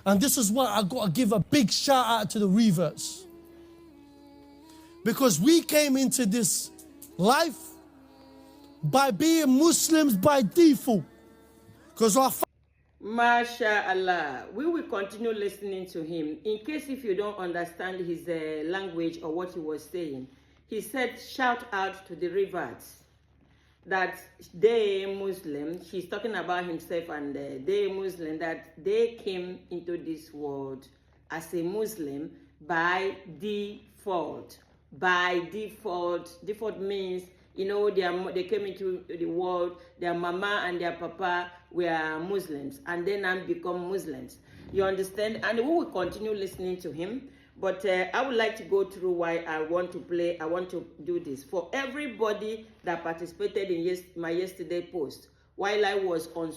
And this is why I got to give a big shout out to the reverts. Because we came into this life by being Muslims by default. Because our MashaAllah. We will continue listening to him. In case if you don't understand his language or what he was saying, he said, shout out to the reverts that they Muslim, he's talking about himself and they Muslim, that they came into this world as a Muslim by default. By default. Default means, you know, they came into the world, their mama and their papa were Muslims, and then now become Muslims. You understand? And we will continue listening to him. But I would like to go through why I want to do this. For everybody that participated in my yesterday post, while I was on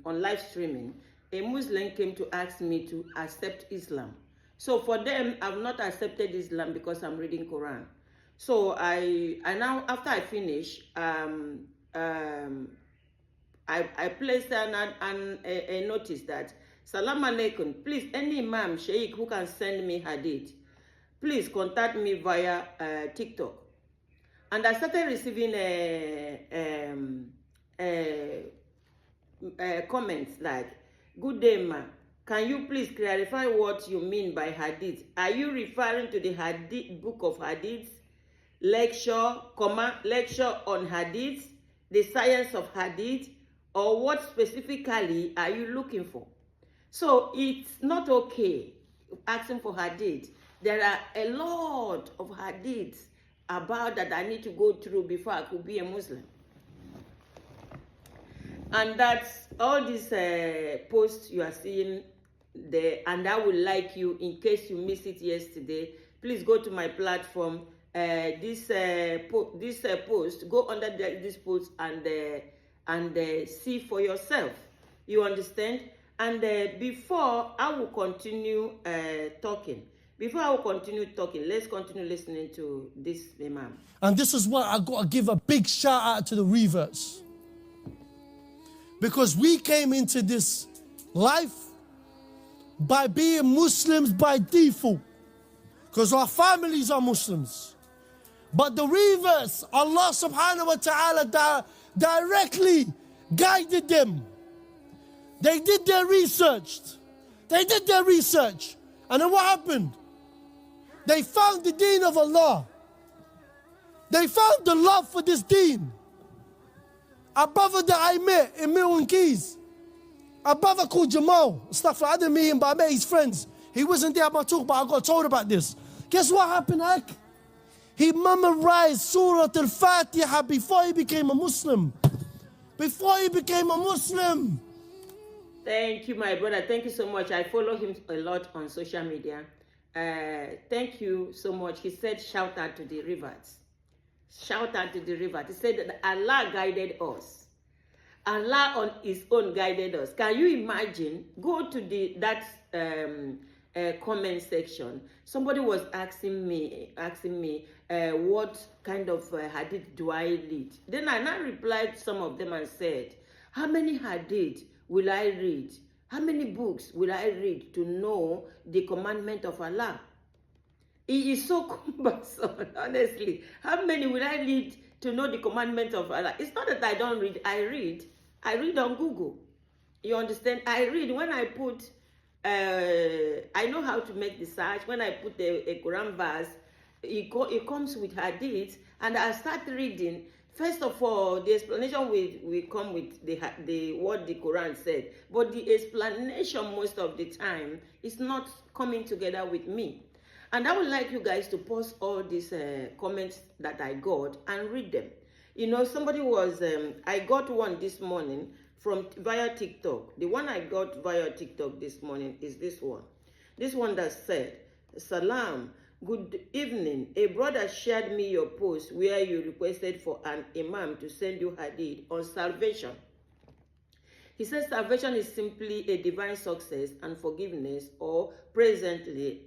live streaming, a Muslim came to ask me to accept Islam. So for them, I've not accepted Islam because I'm reading Quran. So I now, after I finish, I placed a notice that, Asalamalekun, please, any imam, sheikh who can send me hadith, please contact me via TikTok. And I started receiving comments like, good day, ma. Can you please clarify what you mean by hadith? Are you referring to the hadith, book of hadiths, lecture on hadith, the science of hadith, or what specifically are you looking for? So it's not okay asking for hadith. There are a lot of hadiths about that I need to go through before I could be a Muslim. And that's all these posts you are seeing there, and I would like you, in case you missed it yesterday, please go to my platform, this post, go under this post and see for yourself. You understand? And before I will continue talking, let's continue listening to this imam. And this is why I got to give a big shout out to the reverts. Because we came into this life by being Muslims by default. Because our families are Muslims. But the reverts, Allah subhanahu wa ta'ala directly guided them. They did their research. And then what happened? They found the deen of Allah. They found the love for this deen. A brother that I met in Milton Keys, a brother called Jamal, stuff like I didn't meet him, but I met his friends. He wasn't there at my talk, but I got told about this. Guess what happened, Ak? He memorized Surah Al-Fatiha before he became a Muslim. Thank you, my brother. Thank you so much. I follow him a lot on social media. Thank you so much. He said, shout out to the reverts. Shout out to the reverts. He said that Allah guided us. Allah on his own guided us. Can you imagine? Go to that comment section. Somebody was asking me what kind of hadith do I read? Then I now replied some of them and said, how many hadith will I read? How many books will I read to know the commandment of Allah? It is so cumbersome, honestly. How many will I read to know the commandment of Allah? It's not that I don't read. I read on Google. You understand? I read when I put, I know how to make the search. When I put a Quran verse, it comes with hadith, and I start reading. First of all, the explanation will come with the what the Quran said, but the explanation most of the time is not coming together with me. And I would like you guys to post all these comments that I got and read them. You know, somebody was, I got one this morning via TikTok. The one I got via TikTok this morning is this one. This one that said, Salam, good evening. A brother shared me your post where you requested for an imam to send you hadith on salvation. He says salvation is simply a divine success and forgiveness, or presently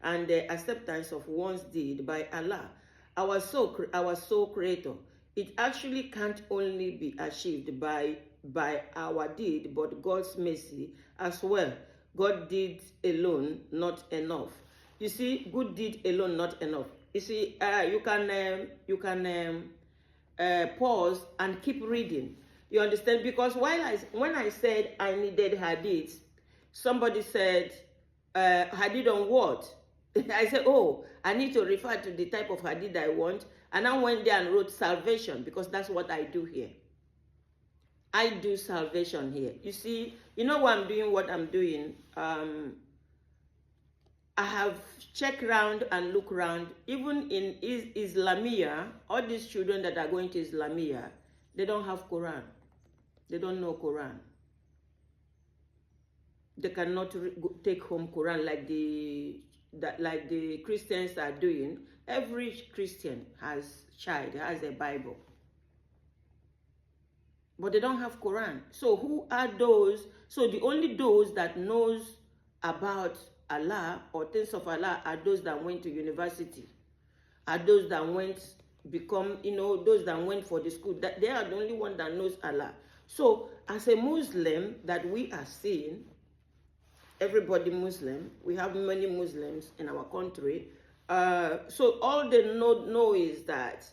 and the acceptance of one's deed by Allah, our soul creator. It actually can't only be achieved by by our deed, but God's mercy as well. God did alone, not enough. You see, good deed alone, not enough. You see, you can pause and keep reading. You understand? Because when I said I needed hadith, somebody said, hadith on what? I said, oh, I need to refer to the type of hadith I want. And I went there and wrote salvation, because that's what I do here. I do salvation here. You see, you know why I'm doing what I'm doing? I have checked around and looked around. Even in Islamia, all these children that are going to Islamia, they don't have Quran. They don't know Quran. They cannot take home Quran like the Christians are doing. Every Christian has a Bible, but they don't have Quran. So who are those? So the only those that knows about Allah or things of Allah are those that went to university, are those that went those that went for the school. That they are the only one that knows Allah. So as a Muslim that we are seeing, everybody Muslim, we have many Muslims in our country. So all they know is that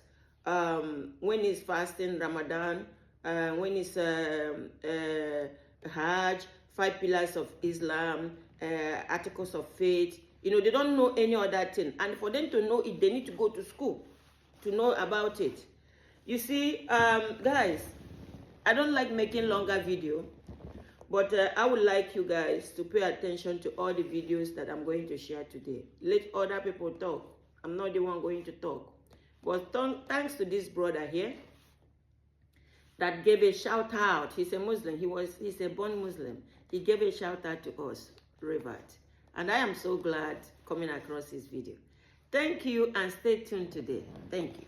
when it's fasting, Ramadan, when it's Hajj, 5 pillars of Islam, articles of faith, they don't know any other thing. And for them to know it, they need to go to school to know about it. You see, guys, I don't like making longer video, but I would like you guys to pay attention to all the videos that I'm going to share today. Let other people talk. I'm not the one going to talk. But thanks to this brother here that gave a shout out. He's a Muslim. He's a born Muslim. He gave a shout out to us, Revert. And I am so glad coming across his video. Thank you, and stay tuned today. Thank you.